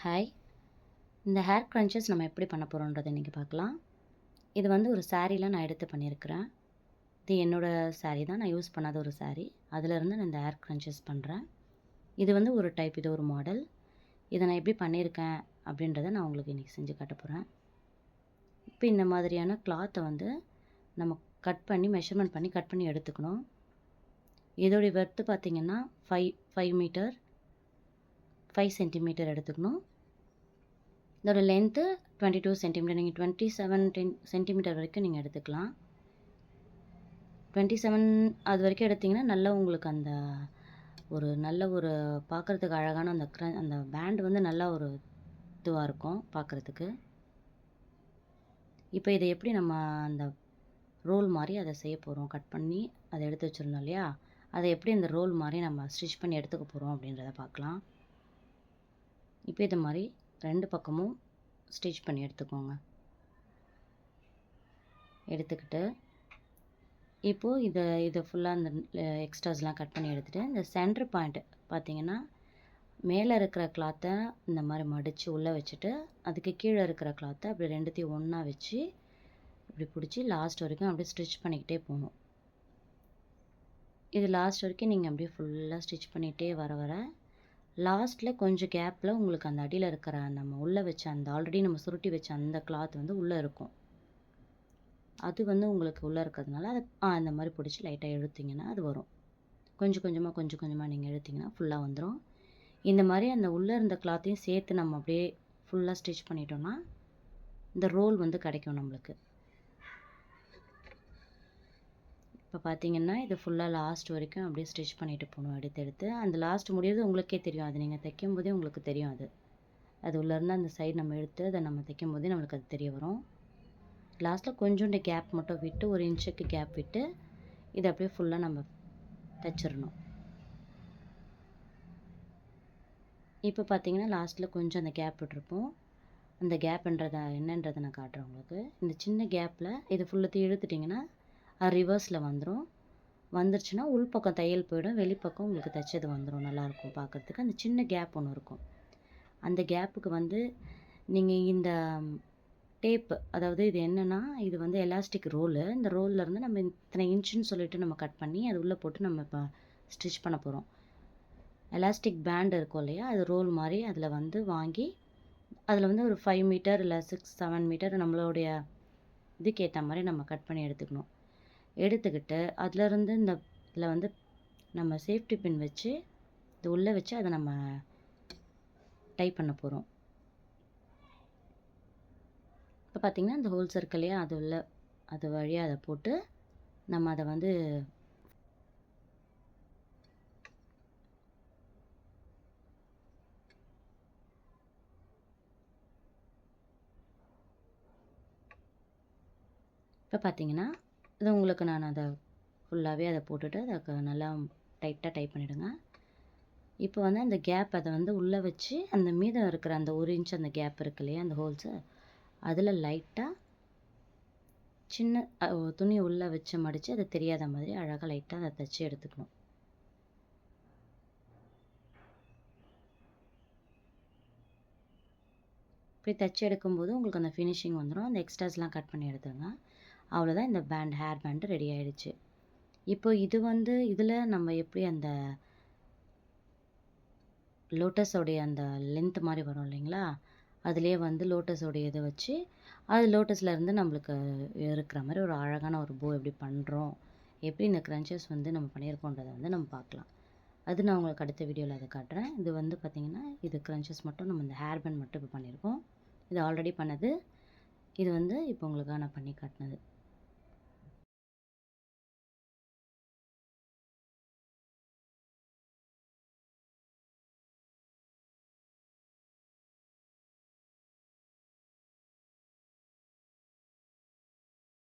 Hi! இந்த hair crunches நம்ம எப்படி பண்ண போகிறோன்றத இன்றைக்கி பார்க்கலாம். இது வந்து ஒரு சாரீல நான் எடுத்து பண்ணியிருக்கிறேன். இது என்னோட சாரீ தான். நான் யூஸ் பண்ணாத ஒரு சாரீ. அதிலேருந்து நான் இந்த ஹேர் க்ரன்ச்சஸ் பண்ணுறேன். இது வந்து ஒரு டைப், இது ஒரு மாடல். இதை நான் எப்படி பண்ணியிருக்கேன் அப்படின்றத நான் உங்களுக்கு இன்றைக்கி செஞ்சு காட்ட போகிறேன். இப்போ இந்த மாதிரியான கிளாத்தை வந்து நம்ம மெஷர்மெண்ட் பண்ணி கட் பண்ணி எடுத்துக்கணும். இதோடைய வெர்த்து பார்த்திங்கன்னா 5 மீட்டர் 5 சென்டிமீட்டர் எடுத்துக்கணும். இதோட லென்த்து 22 சென்டிமீட்டர். நீங்கள் 27 சென்டிமீட்டர் வரைக்கும் நீங்கள் எடுத்துக்கலாம். 27 அது வரைக்கும் எடுத்திங்கன்னா நல்லா உங்களுக்கு அந்த நல்ல ஒரு பார்க்குறதுக்கு அழகான அந்த பேண்ட் வந்து நல்லா ஒரு இதுவாக இருக்கும் பார்க்குறதுக்கு. இப்போ இதை எப்படி நம்ம அந்த ரோல் மாதிரி அதை செய்ய போகிறோம், கட் பண்ணி அதை எடுத்து வச்சுருந்தோம் இல்லையா, அதை எப்படி இந்த ரோல் மாதிரி நம்ம ஸ்டிச் பண்ணி எடுத்துக்க போகிறோம் அப்படின்றத பார்க்கலாம். இப்போ இது மாதிரி 2 பக்கமும் ஸ்டிச் பண்ணி எடுத்துக்கோங்க. எடுத்துக்கிட்டு இப்போது இதை ஃபுல்லாக அந்த எக்ஸ்ட்ராஸ்லாம் கட் பண்ணி எடுத்துகிட்டு, இந்த சென்டர் பாயிண்ட்டு பார்த்திங்கன்னா மேலே இருக்கிற கிளாத்தை இந்த மாதிரி மடித்து உள்ளே வச்சுட்டு, அதுக்கு கீழே இருக்கிற கிளாத்தை அப்படி ரெண்டுத்தையும் ஒன்றா வச்சு இப்படி பிடிச்சி லாஸ்ட் வரைக்கும் அப்படியே ஸ்டிச் பண்ணிக்கிட்டே போகணும். இது லாஸ்ட் வரைக்கும் நீங்கள் அப்படியே ஃபுல்லாக ஸ்டிச் பண்ணிகிட்டே வர லாஸ்ட்டில் கொஞ்சம் கேப்பில் உங்களுக்கு அந்த அடியில் இருக்கிற நம்ம உள்ளே வச்ச அந்த ஆல்ரெடி நம்ம சுருட்டி வச்ச அந்த கிளாத் வந்து உள்ளே இருக்கும். அது வந்து உங்களுக்கு உள்ளே இருக்கிறதுனால அதை அந்த மாதிரி பிடிச்சி லைட்டாக இழுத்திங்கன்னா அது வரும். கொஞ்சம் கொஞ்சமாக நீங்கள் இழுத்திங்கன்னா ஃபுல்லாக வந்துடும். இந்த மாதிரி அந்த உள்ளே இருந்த கிளாத்தையும் சேர்த்து நம்ம அப்படியே ஃபுல்லாக ஸ்டிச் பண்ணிட்டோம்னா இந்த ரோல் வந்து கிடைக்கும் நம்மளுக்கு. இப்போ பார்த்தீங்கன்னா இது ஃபுல்லாக லாஸ்ட் வரைக்கும் அப்படியே ஸ்டிச் பண்ணிட்டு போகணும். எடுத்து அந்த லாஸ்ட் முடியுறது உங்களுக்கே தெரியும். அது நீங்கள் தைக்கும் போதே உங்களுக்கு தெரியும். அது உள்ளேருந்து அந்த சைடு நம்ம எடுத்து அதை நம்ம தைக்கும் போதே நம்மளுக்கு அது தெரிய வரும். லாஸ்ட்டில் கொஞ்சோண்டு கேப் மட்டும் விட்டு 1 இன்ச்சுக்கு கேப் விட்டு இதை அப்படியே ஃபுல்லாக நம்ம தைச்சிடணும். இப்போ பார்த்தீங்கன்னா லாஸ்ட்டில் கொஞ்சம் அந்த கேப் விட்டுருப்போம். அந்த கேப்ன்றதை என்னன்றதை நான் காட்டுறேன் உங்களுக்கு. இந்த சின்ன கேப்பில் இது ஃபுல்லாத்தையும் இழுத்துட்டிங்கன்னா அது ரிவர்ஸில் வந்துருச்சுன்னா உள்பக்கம் தையல் போயிடும், வெளிப்பக்கம் உங்களுக்கு தைச்சது வந்துடும். நல்லாயிருக்கும் பார்க்குறதுக்கு. அந்த சின்ன கேப் ஒன்று இருக்கும். அந்த கேப்புக்கு வந்து நீங்கள் இந்த டேப்பு, அதாவது இது என்னென்னா இது வந்து எலாஸ்டிக் ரோலு. இந்த ரோல்லேருந்து நம்ம இத்தனை இன்ச்சுன்னு சொல்லிட்டு நம்ம கட் பண்ணி அது உள்ளே போட்டு நம்ம இப்போ ஸ்டிச் பண்ண போகிறோம். எலாஸ்டிக் பேண்ட் இருக்கும் இல்லையா, அது ரோல் மாதிரி அதில் வந்து வாங்கி அதில் வந்து ஒரு 5 மீட்டர் இல்லை 6-7 மீட்டர் நம்மளுடைய இதுக்கு ஏற்ற மாதிரி நம்ம கட் பண்ணி எடுத்துக்கணும். எடுத்துக்கிட்டு அதிலருந்து இதில் வந்து நம்ம சேஃப்டி பின் வச்சு இது உள்ளே வச்சு அதை நம்ம டைப் பண்ண போகிறோம். இப்போ பார்த்திங்கன்னா இந்த ஹோல்ஸ் இருக்கு இல்லையா, அது வழியாக அதை போட்டு நம்ம அதை வந்து இப்போ பார்த்திங்கன்னா இது உங்களுக்கு நான் அதை ஃபுல்லாகவே அதை போட்டுட்டு அதை நல்லா டைட்டாக டைப் பண்ணிவிடுங்க. இப்போ வந்து அந்த கேப் அதை வந்து உள்ளே வச்சு அந்த மீதம் இருக்கிற அந்த 1 இன்ச் அந்த கேப் இருக்கு இல்லையா, அந்த ஹோல்ஸு அதில் லைட்டாக சின்ன துணி உள்ளே வச்சு மடித்து அதை தெரியாத மாதிரி அழகாக லைட்டாக அதை தைச்சி எடுத்துக்கணும். இப்படி தைச்சி எடுக்கும்போது உங்களுக்கு அந்த ஃபினிஷிங் வந்துடும். அந்த எக்ஸ்ட்ராஸ்லாம் கட் பண்ணி எடுத்துங்க. அவ்வளோதான், இந்த ஹேர் பேண்டு ரெடி ஆகிடுச்சு. இப்போ இது வந்து இதில் நம்ம எப்படி அந்த லோட்டஸோடைய அந்த லென்த் மாதிரி வரும் இல்லைங்களா, அதிலே வந்து லோட்டஸோடைய இதை வச்சு அது லோட்டஸ்லேருந்து நம்மளுக்கு இருக்கிற மாதிரி ஒரு அழகான ஒரு பூ எப்படி பண்ணுறோம், எப்படி இந்த க்ரன்ச்சஸ் வந்து நம்ம பண்ணியிருக்கோன்றதை வந்து நம்ம பார்க்கலாம். அது நான் உங்களுக்கு அடுத்த வீடியோவில் அதை காட்டுறேன். இது வந்து பார்த்திங்கன்னா இது க்ரன்ச்சஸ் மட்டும் நம்ம இந்த ஹேர் பேண்ட் மட்டும் இப்போ பண்ணியிருக்கோம். இது ஆல்ரெடி பண்ணது. இது வந்து இப்போ உங்களுக்காக நான் பண்ணி காட்டினது.